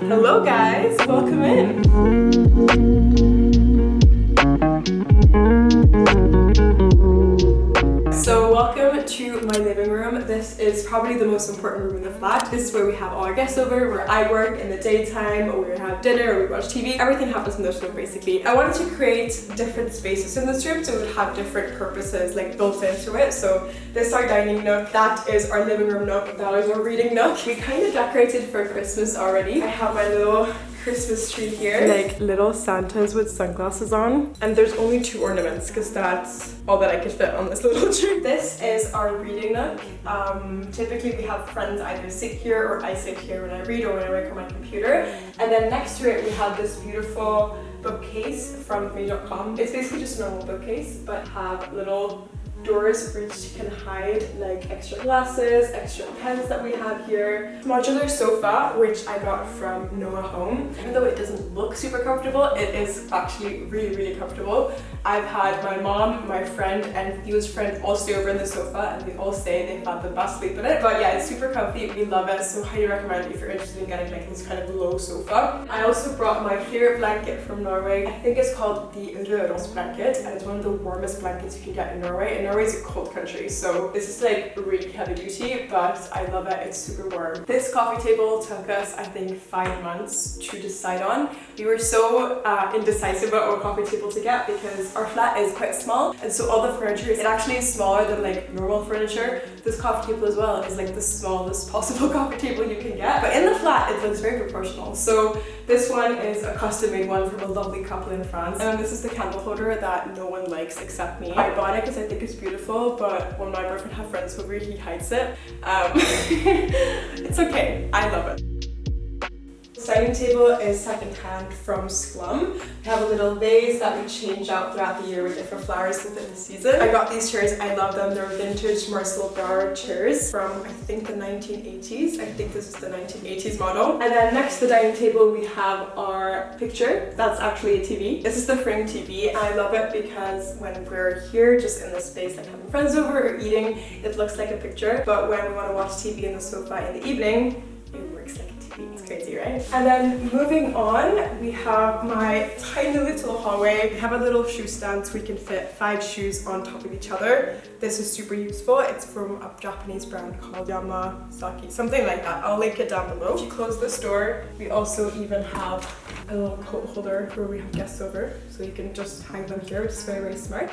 Hello guys, welcome in. So welcome to my living room. This is probably the most important room in the flat. This is where we have all our guests over, where I work in the daytime, or we have dinner, or we watch TV. Everything happens in this room basically. I wanted to create different spaces in this room so it would have different purposes like built into it. So this is our dining nook, that is our living room nook, that is our reading nook. We kind of decorated for Christmas already. I have my little Christmas tree here, like little Santas with sunglasses on, and there's only 2 ornaments because that's all that I could fit on this little tree. This is our reading nook. Typically we have friends either sit here or I sit here when I read or when I work on my computer, and then next to it we have this beautiful bookcase from Maddie.com. It's basically just a normal bookcase but have little doors which can hide like extra glasses, extra pens that we have here. Modular sofa which I got from Noah Home. Even though it doesn't look super comfortable, it is actually really comfortable. I've had my mom, my friend and Theo's friend all stay over in the sofa and they all say they've had the best sleep in it. But yeah, it's super comfy, we love it, so highly recommend if you're interested in getting like this kind of low sofa. I also brought my favorite blanket from Norway. I think it's called the Røros blanket and it's one of the warmest blankets you can get in Norway. And Norway is a cold country, so this is like really heavy duty, but I love it, it's super warm. This coffee table took us, I think, 5 months to decide on. We were so indecisive about what coffee table to get because our flat is quite small, and so all the furniture, it actually is smaller than like normal furniture. This coffee table as well is like the smallest possible coffee table you can get, but in the flat it looks very proportional. So this one is a custom made one from a lovely couple in France, and this is the candle holder that no one likes except me. I bought it because I think it's beautiful, but when my boyfriend has friends over, he hides it. It's okay, I love it. This dining table is second-hand from Sklum. We have a little vase that we change out throughout the year with different flowers within the season. I got these chairs, I love them. They're vintage Marcel Brauer chairs from I think the 1980s. I think this is the 1980s model. And then next to the dining table we have our picture. That's actually a TV. This is the frame TV and I love it because when we're here just in this space like having friends over or eating, it looks like a picture. But when we want to watch TV in the sofa in the evening, it works like a TV. It's crazy, right? And then moving on, we have my tiny little hallway. We have a little shoe stand so we can fit 5 shoes on top of each other. This is super useful. It's from a Japanese brand called Yamasaki, something like that. I'll link it down below. If you close this door, we also even have a little coat holder where we have guests over, so you can just hang them here, which is very smart.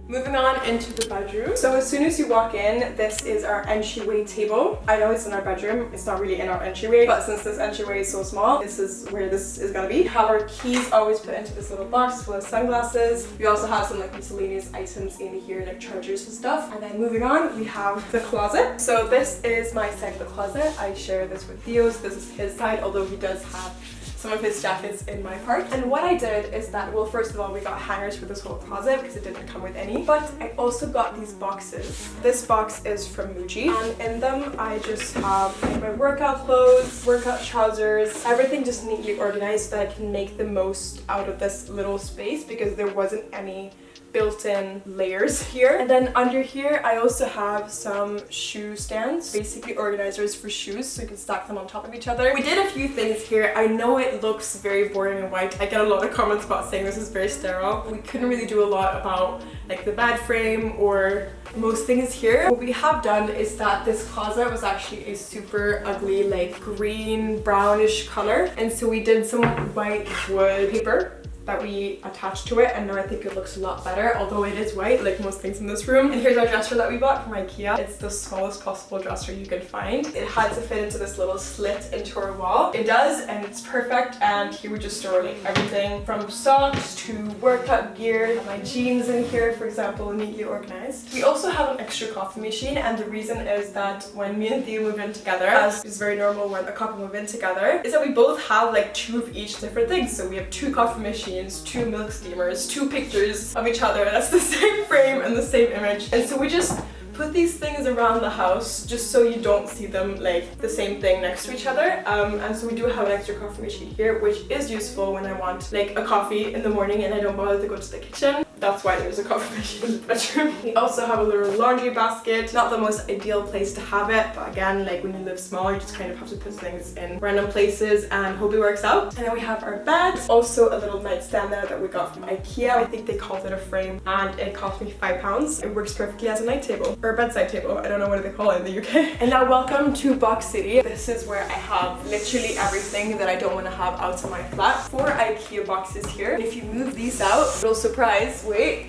Moving on into the bedroom. So as soon as you walk in, this is our entryway table. I know it's in our bedroom, it's not really in our entryway, but since this entryway is so small, this is where this is gonna be. We have our keys always put into this little box full of sunglasses. We also have some like miscellaneous items in here, like chargers and stuff. And then moving on, we have the closet. So this is my side of the closet. I share this with Theo's. This is his side, although he does have some of his jackets in my part. And what I did is that, well, first of all, we got hangers for this whole closet because it didn't come with any, but I also got these boxes. This box is from Muji, and in them I just have like my workout clothes, workout trousers, everything just neatly organized so that I can make the most out of this little space because there wasn't any built-in layers here. And then under here I also have some shoe stands, basically organizers for shoes so you can stack them on top of each other. We did a few things here. I know it looks very boring and white. I get a lot of comments about saying this is very sterile. We couldn't really do a lot about like the bed frame or most things here. What we have done is that this closet was actually a super ugly like green brownish color, and so we did some white wood paper that we attached to it, and now I think it looks a lot better, although it is white like most things in this room. And here's our dresser that we bought from IKEA. It's the smallest possible dresser you can find. It had to fit into this little slit into our wall. It does, and it's perfect. And here we just store like everything from socks to workout gear. I have my jeans in here, for example, neatly organized. We also have an extra coffee machine, and the reason is that when me and Theo move in together, as is very normal when a couple move in together, is that we both have like 2 of each different things. So we have 2 coffee machines, 2 milk steamers, 2 pictures of each other. That's the same frame and the same image. And so we just put these things around the house just so you don't see them like the same thing next to each other. And so we do have an extra coffee machine here, which is useful when I want like a coffee in the morning and I don't bother to go to the kitchen. That's why there's a coffee machine in the bedroom. We also have a little laundry basket. Not the most ideal place to have it, but again, like when you live small, you just kind of have to put things in random places and hope it works out. And then we have our bed. Also a little nightstand there that we got from IKEA. I think they called it a frame and it cost me £5. It works perfectly as a night table or a bedside table. I don't know what they call it in the UK. And now welcome to Box City. This is where I have literally everything that I don't want to have out of my flat. 4 IKEA boxes here. And if you move these out, little surprise, wait.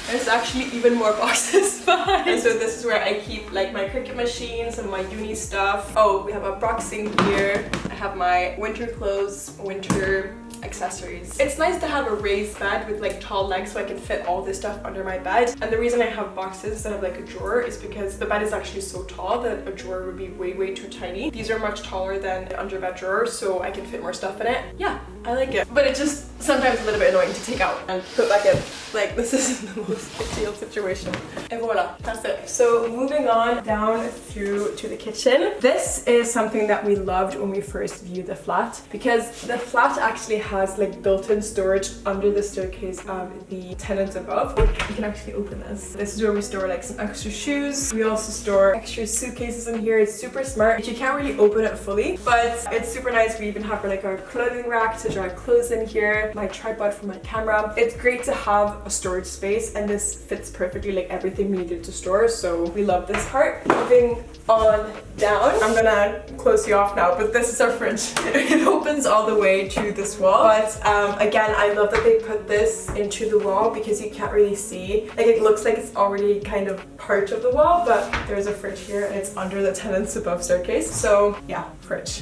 There's actually even more boxes behind. And so this is where I keep like my Cricut machine, some of my uni stuff. Oh, we have a boxing here. I have my winter clothes, winter accessories. It's nice to have a raised bed with like tall legs so I can fit all this stuff under my bed. And the reason I have boxes instead of like a drawer is because the bed is actually so tall that a drawer would be way too tiny. These are much taller than the underbed drawer, so I can fit more stuff in it. Yeah, I like it. But it's just sometimes a little bit annoying to take out and put back in. Like, this isn't the most ideal situation. And voila, that's it. So moving on down through to the kitchen. This is something that we loved when we first viewed the flat, because the flat actually has like built-in storage under the staircase of the tenants above. You can actually open this. This is where we store like some extra shoes. We also store extra suitcases in here. It's super smart. You can't really open it fully, but it's super nice. We even have like our clothing rack to dry clothes in here, my tripod for my camera. It's great to have a storage space, and this fits perfectly like everything we needed to store, so we love this part. Moving on down, I'm gonna close you off now, but this is our fridge. It opens all the way to this wall, but again, I love that they put this into the wall because you can't really see, like it looks like it's already kind of part of the wall, but there's a fridge here and it's under the tenants above staircase, so yeah, fridge.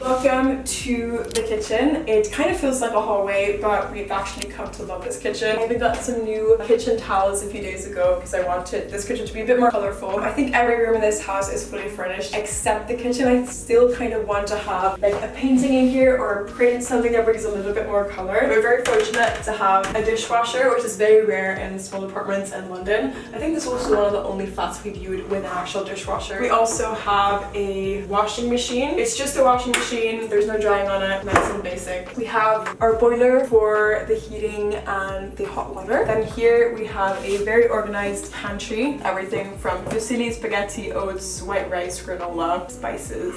Welcome to the kitchen. It kind of feels like a hallway, but we've actually come to love this kitchen. I even got some new kitchen towels a few days ago because I wanted this kitchen to be a bit more colorful. I think every room in this house is fully furnished except the kitchen. I still kind of want to have like a painting in here or a print, something that brings a little bit more color. We're very fortunate to have a dishwasher, which is very rare in small apartments in London. I think this was one of the only flats we viewed with an actual dishwasher. We also have a washing machine. It's just a washing machine. There's no drying on it, nice and basic. We have our boiler for the heating and the hot water. Then here we have a very organized pantry. Everything from fusilli, spaghetti, oats, white rice, granola, spices.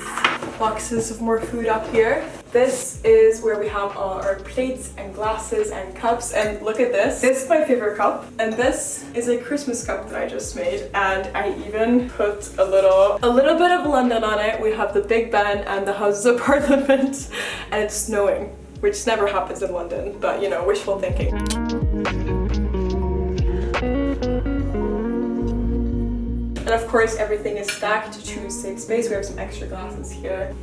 Boxes of more food up here. This is where we have all our plates and glasses and cups, and look at this. This is my favorite cup, and this is a Christmas cup that I just made, and I even put a little bit of London on it. We have the Big Ben and the Houses of Parliament, and it's snowing, which never happens in London, but you know, wishful thinking. And of course, everything is stacked to save space. We have some extra glasses here.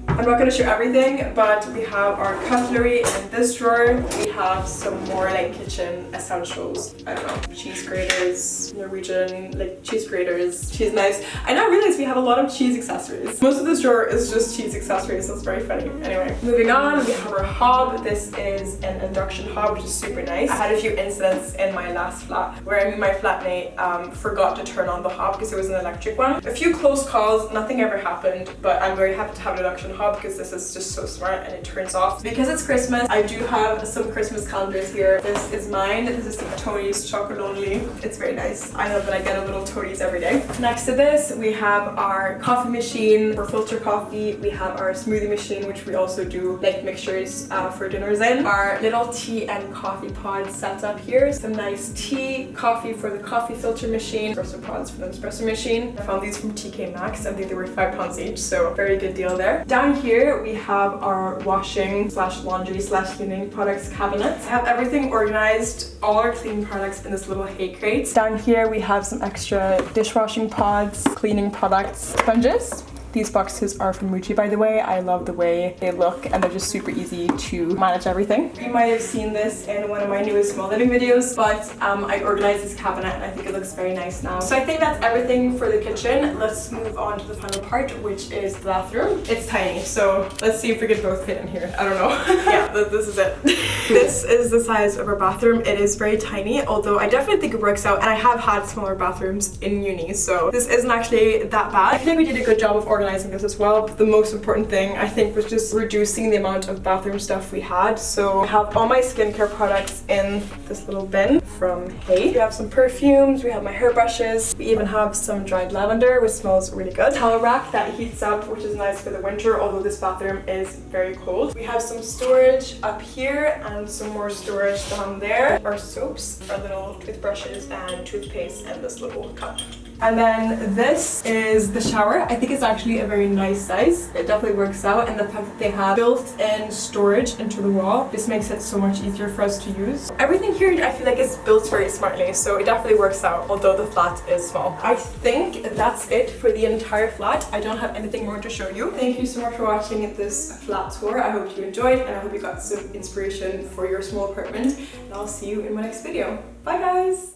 I'm not going to show everything, but we have our cutlery in this drawer. We have some more like kitchen essentials. I don't know, cheese graters, Norwegian like cheese graters, cheese knives. I now realize we have a lot of cheese accessories. Most of this drawer is just cheese accessories, so it's very funny. Anyway, moving on, we have our hob. This is an induction hob, which is super nice. I had a few incidents in my last flat where my flatmate forgot to turn on the hob because it was an electric one. A few close calls, nothing ever happened, but I'm very happy to have an induction hob because this is just so smart and it turns off. Because it's Christmas, I do have some Christmas calendars here. This is mine. This is the Tony's Chocolate Only. It's very nice. I know that I get a little Tony's every day. Next to this, we have our coffee machine for filter coffee. We have our smoothie machine, which we also do like mixtures for dinners in. Our little tea and coffee pods set up here. Some nice tea, coffee for the coffee filter machine, espresso pods for the espresso machine. I found these from TK Maxx. I think they were £5 each, so very good deal there. Down here we have our washing slash laundry slash cleaning products cabinet. I have everything organized, all our cleaning products in this little hay crate. Down here we have some extra dishwashing pods, cleaning products, sponges. These boxes are from Muji, by the way. I love the way they look and they're just super easy to manage everything. You might have seen this in one of my newest small living videos, but I organized this cabinet and I think it looks very nice now. So I think that's everything for the kitchen. Let's move on to the final part, which is the bathroom. It's tiny, so let's see if we can both fit in here. I don't know. Yeah, this is it. This is the size of our bathroom. It is very tiny, although I definitely think it works out, and I have had smaller bathrooms in uni, so this isn't actually that bad. I think we did a good job of organizing organizing this as well, but the most important thing I think was just reducing the amount of bathroom stuff we had. So I have all my skincare products in this little bin from Hey. We have some perfumes, we have my hairbrushes, we even have some dried lavender, which smells really good. Towel rack that heats up, which is nice for the winter, although this bathroom is very cold. We have some storage up here and some more storage down there. Our soaps, our little toothbrushes and toothpaste in this little cup. And then this is the shower. I think it's actually a very nice size. It definitely works out, and the fact that they have built-in storage into the wall just makes it so much easier for us to use. Everything here I feel like is built very smartly, so it definitely works out, although the flat is small. I think that's it for the entire flat. I don't have anything more to show you. Thank you so much for watching this flat tour. I hope you enjoyed, and I hope you got some inspiration for your small apartment, and I'll see you in my next video. Bye guys!